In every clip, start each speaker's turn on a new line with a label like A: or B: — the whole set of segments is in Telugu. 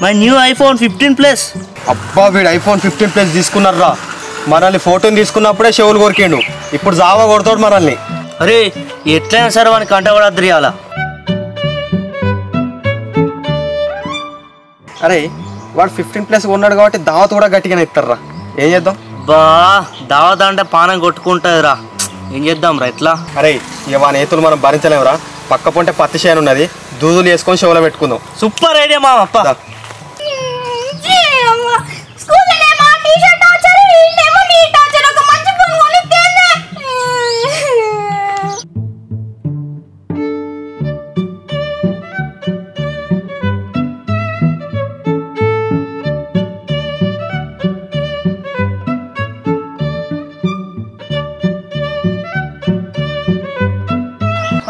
A: My new iPhone 15 plus.
B: అబ్బా వీడు ఐఫోన్ 15 ప్లస్ తీసుకున్నారా? మనల్ని ఫోటోని తీసుకున్నప్పుడే చెవులు కొరికిండు, ఇప్పుడు జావా కొడతాడు మనల్ని.
A: అరే ఎట్లయినా సరే వాడిని కంటపడద్దు అలా.
B: అరే వాడు 15 ప్లస్ ఉన్నాడు కాబట్టి దావత్ కూడా గట్టిగానే ఇస్తారా. ఏం చేద్దాం?
A: బా దావత్ అంటే పానం కొట్టుకుంటుందిరా. ఏం చేద్దాం రా ఇట్లా?
B: అరే ఇక వాని ఏతులు మనం భరించలేమురా. పక్క పొంటే పత్తి చేను ఉన్నది, దూదులు వేసుకొని చెవులో పెట్టుకుందాం.
A: సూపర్ ఐడియా మా అప్ప.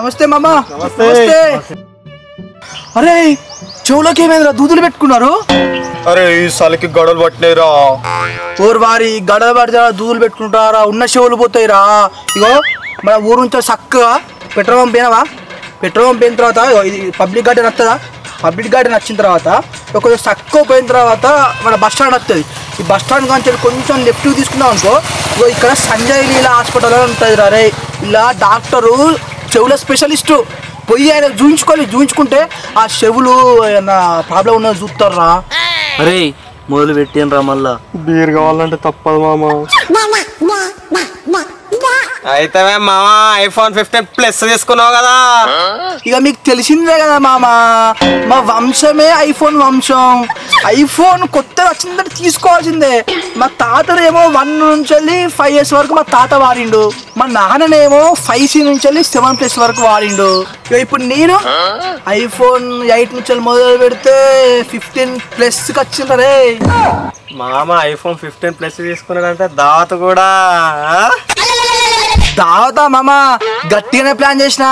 C: నమస్తే మామా. నమస్తే. అరే చెవులోకి ఏమైందిరా, దూదులు పెట్టుకున్నారు?
B: అరే ఈ సలికి గడవలు పట్టినాయిరా.
C: ఓరు వారి గడవ పడితే దూదులు పెట్టుకుంటారా, ఉన్న చెవులు పోతాయిరా. ఇగో మన ఊరు నుంచి చక్కగా పెట్రోల్ పంప్ పోయినావా? పెట్రోల్ పంప్ పోయిన తర్వాత ఇది పబ్లిక్ గార్డెన్ వస్తుందా? పబ్లిక్ గార్డెన్ వచ్చిన తర్వాత కొంచెం చక్కగా పోయిన తర్వాత మన బస్ స్టాండ్ వస్తుంది. ఈ బస్ స్టాండ్ కానీ కొంచెం లెఫ్ట్కి తీసుకున్నాం అనుకో, ఇగో ఇక్కడ సంజయ్ లీలా హాస్పిటల్ అని ఉంటుంది రా. రే ఇలా డాక్టరు చెవుల స్పెషలిస్టు, పోయి ఆయన చూయించుకుంటే ఆ చెవులు ఏమన్నా ప్రాబ్లం ఉన్నది చూస్తారా.
A: అరే మొదలు పెట్టినరా మళ్ళా.
B: బీర్ కావాలంటే తప్పదు మామ. అయితే మామ ఐఫోన్ 15 ప్లస్ తీసుకున్నావు కదా.
C: ఇక మీకు తెలిసిందే కదా మామ, మా వంశమే ఐఫోన్ వంశం. ఐఫోన్ కొత్తగా వచ్చిందంటే తీసుకోవాల్సిందే. మా తాతనేమో 1 నుంచి 5 years వరకు మా తాత వాడిండు. మా నాన్ననేమో 5C నుంచి 7 plus వరకు వాడిండు. ఇక ఇప్పుడు నేను ఐఫోన్ 8 నుంచి మొదలు పెడితే 15 ప్లస్కి వచ్చిందరే.
B: మామ ఐఫోన్ 15 ప్లస్ తీసుకున్నాడంటే దావత్ కూడా.
C: దావతా మామ గట్టిగానే ప్లాన్ చేసిన.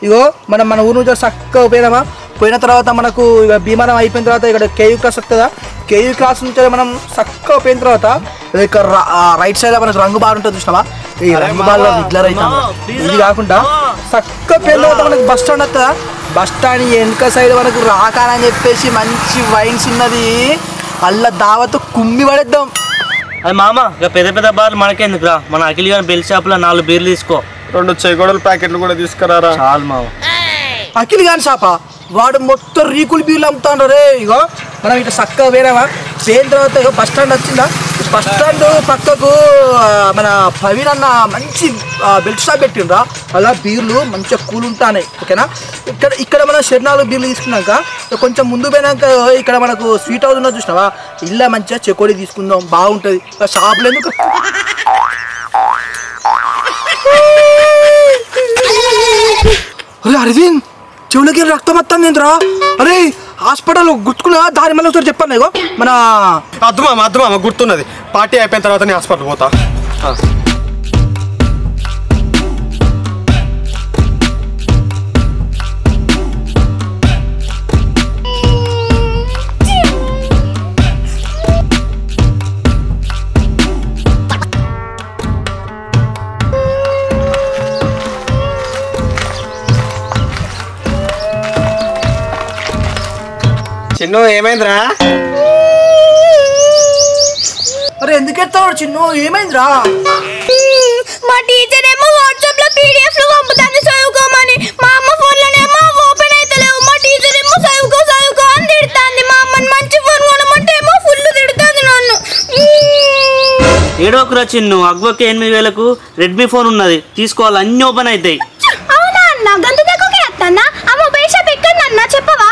C: ఇగో మన ఊరు నుంచి చక్కగా పోయినామా, పోయిన తర్వాత మనకు ఇక భీమారం అయిపోయిన తర్వాత ఇక్కడ కేయూ క్రాస్ వస్తుందా, కేయూ క్రాస్ నుంచి మనం చక్కగా పోయిన తర్వాత ఇక్కడ రైట్ సైడ్ మనకు రంగు బార్ ఉంటుంది చూసినావా, ఈ రంగు బార్లో రెగ్యులర్ అవుతాం. ఇది కాకుండా చక్కగా పోయిన తర్వాత మనకు బస్ స్టాండ్ వస్తుందా, బస్ స్టాండ్ వెనుక సైడ్ మనకు రాకాలని చెప్పేసి మంచి వైన్స్ ఉన్నది, అల్ల దావత్ కుమ్మి పడేద్దాం.
A: అది మామ ఇక పెద్ద పెద్ద బార్లు మనకెందుకురా, మన అఖిల్ గారి బెల్ షాప్లో 4 బీర్లు తీసుకో,
B: 2 చెగోడల ప్యాకెట్లు కూడా తీసుకురారా.
A: చాలు మామ.
C: అఖిల్ గాని షాపా, వాడు మొత్తం రీకులు బీర్లు అమ్ముతాడు రే. ఇగో మనం ఇట్లా చక్కగా వేరేవా పోయిన తర్వాత ఇగో బస్ స్టాండ్ వచ్చిందా, బస్ స్టాండ్ పక్కకు మన ప్రవీణ్ అన్న మంచి బెల్ట్ షాప్ పెట్టిండ్రా, అలా బీర్లు మంచిగా కూల్ ఉంటాయి. ఓకేనా, ఇక్కడ మనం 4 బీర్లు తీసుకున్నాక కొంచెం ముందు పోయినాక ఇక్కడ మనకు స్వీట్ హౌస్ ఉన్నది చూసినావా, ఇలా మంచిగా చెకోడి తీసుకుందాం, బాగుంటుంది. షాపులు ఎందుకు అరవింద్ చెవులకి రక్తం వస్తుంది ఏంట్రా? అరే హాస్పిటల్ గుర్తుకున్నా దాని మళ్ళీ ఒకసారి చెప్పాను. ఇగో మన
B: అద్దు మామ గుర్తున్నది, పార్టీ అయిపోయిన తర్వాత నేను హాస్పిటల్ పోతా. చిన్ను ఏమైందిరా?
C: అరే ఎందుకు ఎత్తాడు చిన్ను, ఏమైందిరా?
D: మా టీచర్ ఏమో వాట్సాప్ లో PDF లో పంపుతాంది చదువుకోమని, మా అమ్మ ఫోన్ లోనేమో ఓపెన్ అయితలేవు. మా టీచర్ ఏమో చదువుకో అని తిడుతాంది. మా అమ్మని మంచి ఫోన్ కొనమంటే ఏమో ఫుల్ తిడుతాంది నన్ను.
A: ఏడోకురా చిన్ను, అగ్వకి 8000కు రెడ్మీ ఫోన్ ఉన్నది, తీసుకోవాలి, అన్ని ఓపెన్ అవుతాయి.
D: అవునా అన్న, గంత దగ్గరకే వస్తానా? ఆ మొబైల్ షాప్ ఎక్కడన్నా చెప్పవా?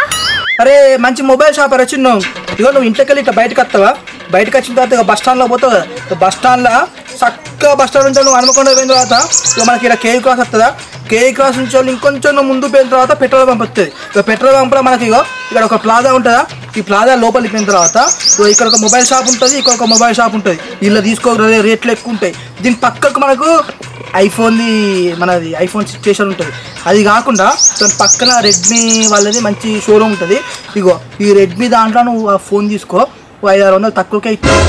C: అరే మంచి మొబైల్ షాప్ రా చిన్ను. ఇగో నువ్వు ఇంటికి వెళ్ళి ఇట్లా బయటకు వస్తావా, బయటకు వచ్చిన తర్వాత బస్ స్టాండ్లో పోతావు కదా, బస్ స్టాండ్లో చక్కగా బస్ స్టాండ్ నుంచి నువ్వు హనుమకొండ పోయిన తర్వాత ఇక మనకి ఇలా కేయూ క్రాస్ వస్తుందా, కేయూ క్రాస్ నుంచి వాళ్ళు ఇంకొంచెం ముందు పోయిన తర్వాత పెట్రోల్ పంప్ వస్తుంది. ఇక పెట్రోల్ పంప్లో మనకి ఇగో ఇక్కడ ఒక ప్లాజా ఉంటుందా, ఈ ప్లాజా లోపలికి పోయిన తర్వాత ఇక్కడ ఒక మొబైల్ షాప్ ఉంటుంది, ఇక్కడ ఒక మొబైల్ షాప్ ఉంటుంది. ఇలా తీసుకో రేట్లు ఎక్కువ ఉంటాయి. దీని పక్కకు మనకు ఐఫోన్ది మనది ఐఫోన్ స్టేషన్ ఉంటుంది. అది కాకుండా దాని పక్కన రెడ్మీ వాళ్ళది మంచి షోరూమ్ ఉంటుంది. ఇగో ఈ రెడ్మీ దాంట్లో నువ్వు ఆ ఫోన్ తీసుకో, 500-600 తక్కువకే ఇస్తావు.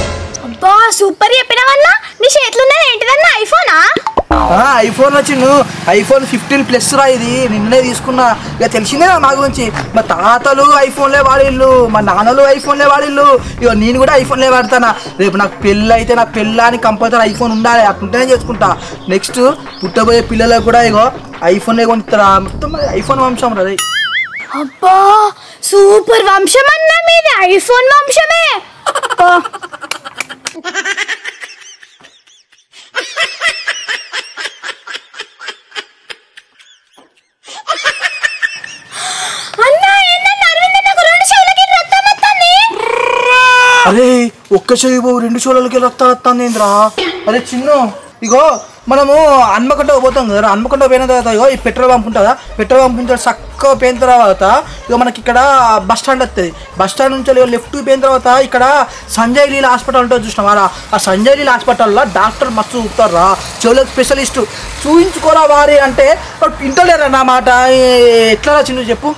D: అబ్బా సూపర్ చెప్పినవన్నా. నీ చేతులున్నది ఏంటిదన్నా, ఐఫోనా?
C: ఐఫోన్ వచ్చిండు ఐఫోన్ 15+ రా ఇది నిన్నే తీసుకున్నా ఇక తెలిసిందే మా గురించి మా తాతలు ఐఫోన్లే వాడిళ్ళు మా నాన్నలు ఐఫోన్లే వాడిళ్ళు ఇక నేను కూడా ఐఫోన్లే వాడతానా రేపు నాకు పెళ్ళి అయితే నాకు పెళ్ళాని కంపల్సరీ ఐఫోన్ ఉండాలి అట్లుంటేనే చేసుకుంటా నెక్స్ట్ పుట్టబోయే పిల్లలకు కూడా ఇగో ఐఫోన్లే కొనిస్తారా మొత్తం ఐఫోన్ వంశం రా
D: అబ్బా సూపర్ వంశం అన్న మీది ఐఫోన్ వంశమే
C: అరే ఒక్క చెవి బాబు 2 చెవులకి రక్తం వస్తుంది ఏంద్రా అరే చిన్న ఇగో మనము హన్మకొండ పోతాం కదా హన్మకొండ పోయిన తర్వాత ఇగో ఈ పెట్రోల్ పంప్ ఉంటుందా పెట్రోల్ పంప్ నుంచి చక్కగా పోయిన తర్వాత ఇక మనకి ఇక్కడ బస్ స్టాండ్ వస్తుంది బస్ స్టాండ్ నుంచి లెఫ్ట్ పోయిన తర్వాత ఇక్కడ సంజయ్ లీల హాస్పిటల్ ఉంటుంది చూసినావారా ఆ సంజయ్ లీల హాస్పిటల్లో డాక్టర్ మస్తు చూపుతారా చెవులకు స్పెషలిస్ట్ చూయించుకోరా వారి అంటే ఇంటలేరా నా మాట ఎట్లా చిన్న చెప్పు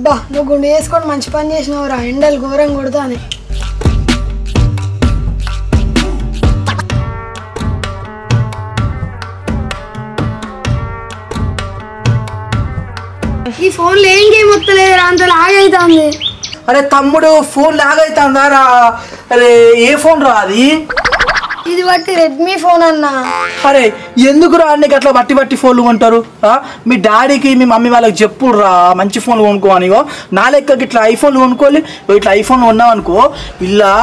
E: అబ్బా నువ్వు గుండె చేసుకొని మంచి పని చేసినావురా ఎండలు ఘోరం కొడతానే ఈ ఫోన్లో ఏం గేమ్ వస్తలేదురా అంత లాగ్ అవుతుంది
C: అరే తమ్ముడు ఫోన్ లాగ్ అవుతుందారా అరే ఏ ఫోన్ రా అది
E: ఇది బట్టి రెడ్మీ ఫోన్ అన్నా
C: అరే ఎందుకురా నీకు అట్లా బట్టి ఫోన్లు కొంటారు మీ డాడీకి మీ మమ్మీ వాళ్ళకి చెప్పుడురా మంచి ఫోన్లు కొనుక్కోని నా లెక్కకి ఇట్లా ఐఫోన్లు కొనుక్కోవాలి ఇట్లా ఐఫోన్ కొన్నావు అనుకో ఇలా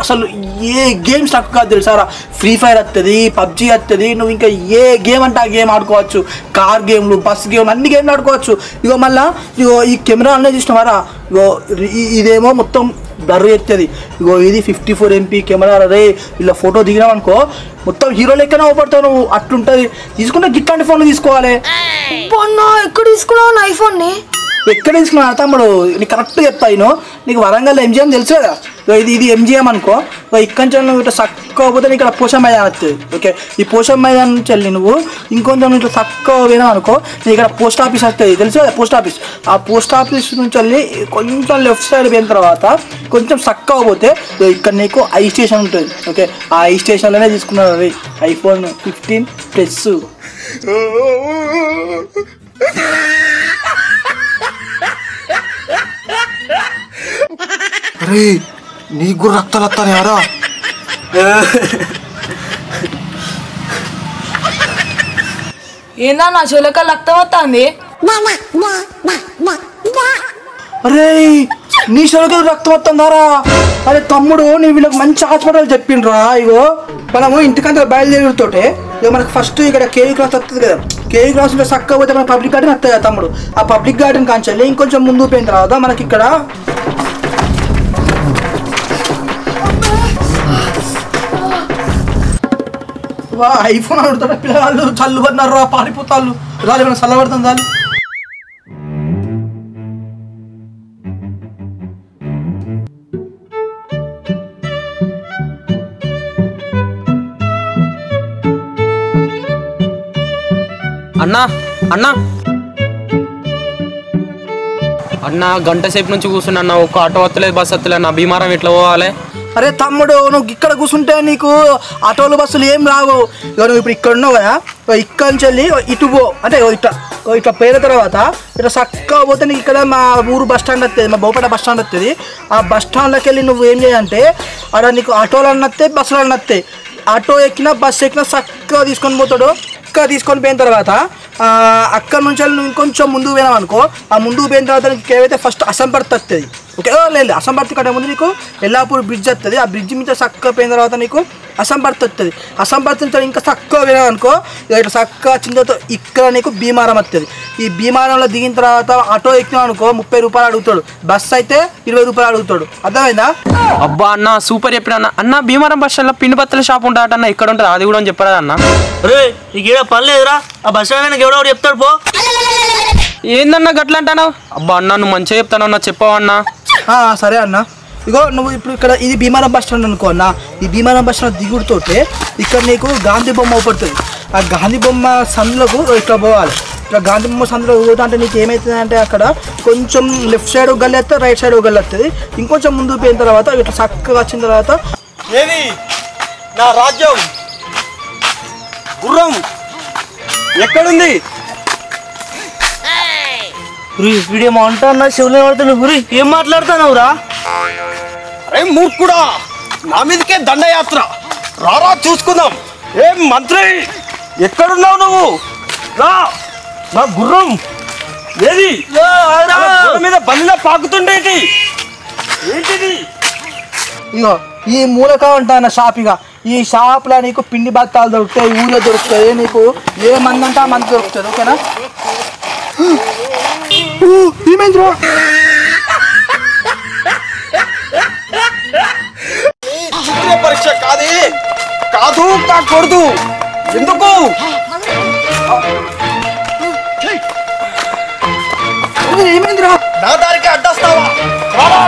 C: అసలు ఏ గేమ్స్ తక్కువ కాదు తెలుసారా ఫ్రీ ఫైర్ వస్తుంది పబ్జీ వస్తుంది నువ్వు ఇంకా ఏ గేమ్ అంటే ఆ గేమ్ ఆడుకోవచ్చు కార్ గేమ్లు బస్ గేమ్లు అన్ని గేమ్లు ఆడుకోవచ్చు ఇగో మళ్ళీ ఇగో ఈ కెమెరా అన్నీ చూసినావారా ఇగో ఇదేమో మొత్తం బర్రు ఎత్తది ఇగో ఇది 54 MP కెమెరా రే ఇలా ఫోటో దిగినావు అనుకో మొత్తం హీరో లెక్కనే అవపడతావు నువ్వు అట్లుంటుంది తీసుకుంటే గిట్లాంటి ఫోన్లు తీసుకోవాలి
E: ఎక్కడ తీసుకున్నావు ఐఫోన్ ని
C: ఎక్కడ తీసుకున్నా తమ్ముడు నీకు కరెక్ట్ చెప్తాను నీకు వరంగల్ MGM తెలుసు కదా ఇది MGM అనుకో ఇక్కడి నుంచి నువ్వు ఇట్లా చక్కకపోతే నీకు ఇక్కడ పోషం మైదాన్ వస్తుంది ఓకే ఈ పోషం మైదాన్ నుంచి వెళ్ళి నువ్వు ఇంకొంచెం ఇట్లా చక్కగా పోయినావు అనుకో నీకు ఇక్కడ పోస్ట్ ఆఫీస్ వస్తుంది తెలుసు కదా పోస్ట్ ఆఫీస్ ఆ పోస్ట్ ఆఫీస్ నుంచి వెళ్ళి కొంచెం లెఫ్ట్ సైడ్ పోయిన తర్వాత కొంచెం చక్కగా పోతే ఇక్కడ నీకు ఐ స్టేషన్ ఉంటుంది ఓకే ఆ ఐ స్టేషన్లోనే తీసుకున్నారు అది ఐఫోన్ 15+. అరే నీకు కూడా రక్తాలు వస్తానే అరా
E: ఏందా నా చెవులక రక్తం వస్తుంది
C: అరే నీ చెవులకి రక్తం వస్తుందారా అరే తమ్ముడు నీ వీళ్ళకి మంచి హాస్పిటల్ చెప్పిండ్రా ఇగో మనము ఇంటికంతా బయలుదేరుతోటే ఇక మనకు ఫస్ట్ ఇక్కడ కేవీ క్లాస్ వస్తుంది కదా కేవీ క్లాస్లో చక్కగా పోతే మన పబ్లిక్ గార్డెన్ వస్తుంది కదా తమ్ముడు ఆ పబ్లిక్ గార్డెన్ కాంచెల్లి ఇంకొంచెం ముందు పోయిన తర్వాత మనకి ఇక్కడ ఐఫోన్ ఆడుతారా పిల్లలు చల్లు పడినారు పారిపోతాళ్ళు రాలి మనం చల్లబడుతుంది రాలి
F: అన్నా అన్నా అన్నా గంట సేపు నుంచి కూర్చున్నా ఒక్క ఆటో వస్తలేదు బస్ వస్తలేదు నా భీమారం ఎట్లా పోవాలి
C: అరే తమ్ముడు నువ్వు ఇక్కడ కూర్చుంటే నీకు ఆటోలు బస్సులు ఏం రావు ఇక నువ్వు ఇప్పుడు ఇక్కడ ఉన్నావు కదా ఇక్కడ నుంచి వెళ్ళి ఇటు పో అంటే ఇట్లా పోయిన తర్వాత ఇట్లా చక్కగా పోతే నీకు ఇక్కడ మా ఊరు బస్ స్టాండ్ వస్తుంది మా బోపేట బస్ స్టాండ్ వస్తుంది ఆ బస్ స్టాండ్లోకి వెళ్ళి నువ్వు ఏం చేయాలంటే అక్కడ నీకు ఆటోలు అన్నత్తాయి బస్సులు అన్నత్తాయి ఆటో ఎక్కినా బస్సు ఎక్కినా చక్కగా తీసుకొని పోతాడు చక్కగా తీసుకొని పోయిన తర్వాత అక్కడ నుంచి నువ్వు ఇంకొంచెం ముందుకు పోయినావు అనుకో ఆ ముందుకు పోయిన తర్వాత నీకు ఏవైతే ఫస్ట్ అసంపర్తి వస్తుంది ఓకే లేదు అసంపర్తి కంటే ముందు నీకు ఎల్లాపూర్ బ్రిడ్జ్ వస్తుంది ఆ బ్రిడ్జ్ మీద చక్కగా పోయిన తర్వాత నీకు అసంపర్తి వస్తుంది అసంపర్తి నుంచి ఇంకా చక్కగా పోయినావు అనుకో ఇట్లా చక్కగా వచ్చిన తర్వాత ఇక్కడ నీకు భీమారం వస్తుంది ఈ భీమారంలో దిగిన తర్వాత ఆటో ఎక్కినావు అనుకో 30 రూపాయలు అడుగుతాడు బస్ అయితే 20 రూపాయలు అడుగుతాడు అర్థమైందా
F: అబ్బా అన్న సూపర్ చెప్పిన అన్న భీమారం బస్ స్టాండ్ లో పిండి బత్తల షాప్ ఉంటాట అన్న ఇక్కడ ఉంటుంది అది కూడా చెప్పరా అన్న
A: రే నీకు ఏదో పని లేదురా ఆ బస్ స్టాండ్ ఎవడో చెప్తాడు పో
F: ఏందన్నా గట్లా అంటాను అబ్బా అన్న నువ్వు మంచిగా చెప్తానన్నా చెప్పవన్నా
C: సరే అన్న ఇగో నువ్వు ఇప్పుడు ఇక్కడ ఇది భీమారం బస్ స్టాండ్ అనుకో అన్న. ఈ భీమారం బస్ స్టాండ్ దిగుడుతోటే ఇక్కడ నీకు గాంధీ బొమ్మ అవుపడుతుంది. ఆ గాంధీ బొమ్మ సందులకు ఇట్లా పోవాలి. ఇట్లా గాంధీ బొమ్మ సందులో పోతా అంటే నీకు ఏమవుతుంది అంటే అక్కడ కొంచెం లెఫ్ట్ సైడ్ ఒక గల్లి వస్తుంది, రైట్ సైడ్ ఒక గల్లి వస్తుంది. ఇంకొంచెం ముందుకు పోయిన తర్వాత ఇట్లా చక్కగా వచ్చిన తర్వాత
B: ఏది నా రాజ్యం గుర్రం ఎక్కడుంది?
A: వీడేమో అంటా అన్న చెవులు పడుతున్నావు. గురి ఏం మాట్లాడుతున్నావురా?
B: అరే మూర్ఖుడా, నా మీదకే దండయాత్ర, రారా చూసుకుందాం. ఏం మంత్రి ఎక్కడున్నావు నువ్వు? రా, నా గుర్రం ఏది? గుర్రం మీద బలిలా పాకుతుండేటి ఏంటిది?
C: ఇగో ఈ మూలక ఉంటాన షాప్. ఇక ఈ షాప్లో నీకు పిండి బత్తాలు దొరుకుతాయి, ఊళ్ళో దొరుకుతాయి, నీకు ఏ మంది అంటే ఆ మంది దొరుకుతుంది. ఓకేనా? ఏమైందిరా?
B: పరీక్ష కాదు కాదు కాకూడదు. ఎందుకు?
C: ఏమైందిరా?
B: నా దానికి అడ్డొస్తావా? రారా.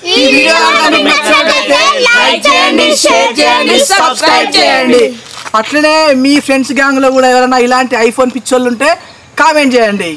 C: ఈ వీడియో మీకు నచ్చినట్లయితే లైక్ చేయండి, షేర్ చేయండి, సబ్స్క్రైబ్ చేయండి. అట్లనే మీ ఫ్రెండ్స్ గ్యాంగ్ లో కూడా ఎవరైనా ఇలాంటి ఐఫోన్ పిచ్చోళ్ళు ఉంటే కామెంట్ చేయండి.